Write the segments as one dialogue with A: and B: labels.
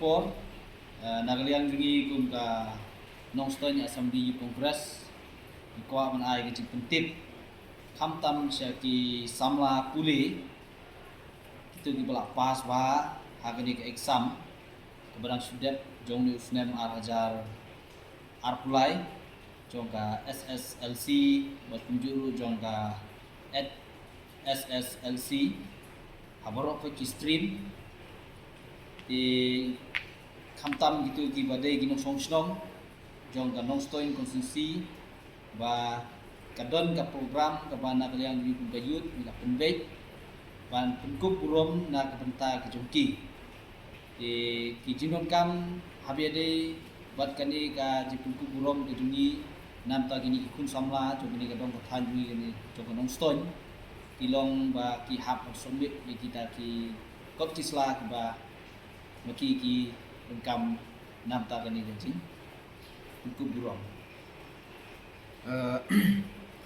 A: Singapore nagalian jungi kum ka nongstoy ni Assembly Congress ikuah man ai ke pentip kamtam sia ki samla puli itu ki bala pas ba hagani ke exam kebarang sudet jong ni usnem hajar pulai jong ka SSLC buat penjuru jong ka SSLC haborok pe ki stream di kamtam gitu ki badai ginong songsnong jong ka nongstoin konstitusi ba kadon ka program ka bana kaliang di gayut ila penbet ban penkup urom na kapenta ke jongki ki jinon kam habiade bat kani ka ji penkup urom ke jungi nam ta gini ikun samla jong ni kadong ka than jungi ni jong ka nongstoin kilong ba ki hap somit ni kita ki kop tisla ba maki ki engkam nam ta gani jing penkup urom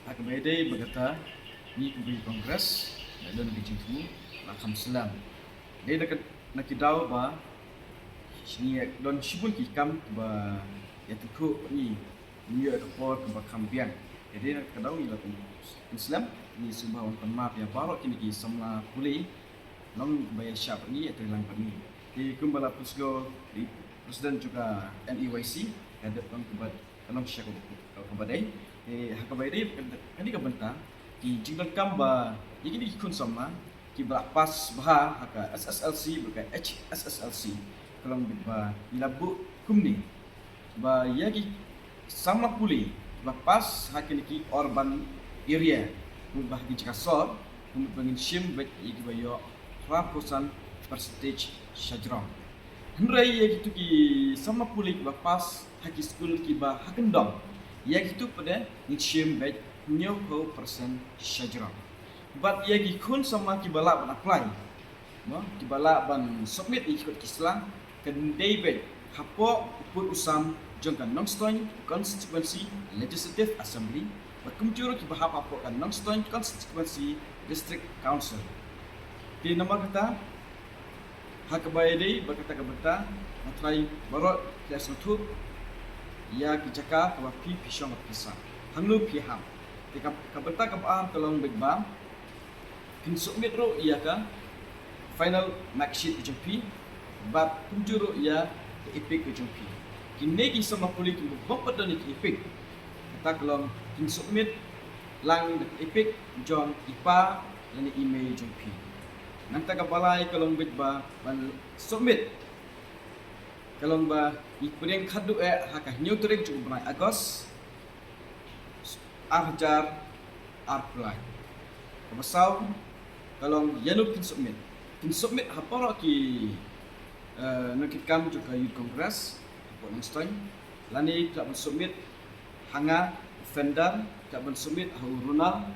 B: Akabede berkata ni kubi kongres dan begitu lakam selam. Dia nak kidau ba sini don sibun kikam ba ya tuku ni ya report ba kambian. Jadi nak kidau ni lakam Islam ni sebuah orang maaf ya baru kini ki samla puli long bayar syab ni atau lang pani. Di kumbala pusgo di presiden juga NEYC ada pengkebat kalong syak kabadai hakabadai kani kabenta ki jinglan kamba yini ikun sama ki pas bah haka SSLC bukan HSSLC kalong ba ilabu kumni ba yagi sama puli lepas hakini ki urban area bah di Cikasor kemudian shim bet iki bayo 1% percentage syajrong Hendrai ya gitu ki sama puli lepas haki school ki ba hakendong ya gitu pada nichim bet 90% syajrong but ya ki kun sama ki bala ban apply no ki bala ban submit ikut kislang kendai bet hapo put usam jongkan nongstoin constituency legislative assembly berkumjur ki bahap hapo kan nongstoin constituency district council di nomor kata Hakabayade berkata kebetul, matrai barot kelas nutup, ia kicaka kawapi pisang pisang, hanglu piham. Jika kebetul kebahan tolong begbam, kinsuk metro ia ka final mark sheet kejumpi, bab kunjuru ia epic kejumpi. Kini kisah puli kimbu bapa dan epic, kata kalau kinsuk met lang epic John ipa dan email jumpi. Nanti kapalai kalau ba ban submit kalau ba ipureng khadu haka neutrek ju banai Agos arjar apply kapasau kalau yanu pin submit haporo ki nakit kam ju ka youth congress ko nongstoin lani tak submit hanga vendor tak submit hurunal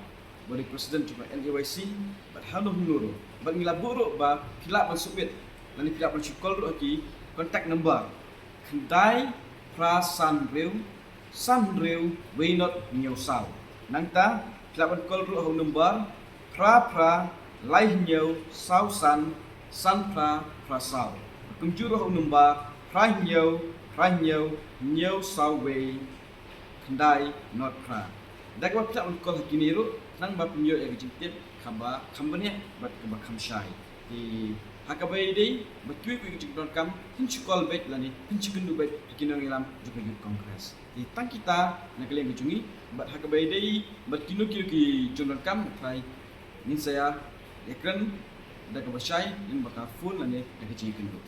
B: bagi presiden juga NEYC bat halu hunuru bat ngilaburu ba kilap submit lani kilap call ro ki contact number kendai pra sanreu waynot nyosau nangta kilap call ro ho number pra lai nyau sau san pra sau kunjuru ho number pra nyau sau we kendai not pra dak wa kilap call kini ro nang ba punyo ya gijintip kamba kambanya bat kamba kamshai di hakabai dei batui ku gijingdon kam hinchukol bet lani hinchukundu bet kinong ilam juga youth congress di tang kita nakaleng gijungi bat hakabai dei bat kinu ki jondon kam try nin saya ekran da kabashai in baka full lani da gijingundu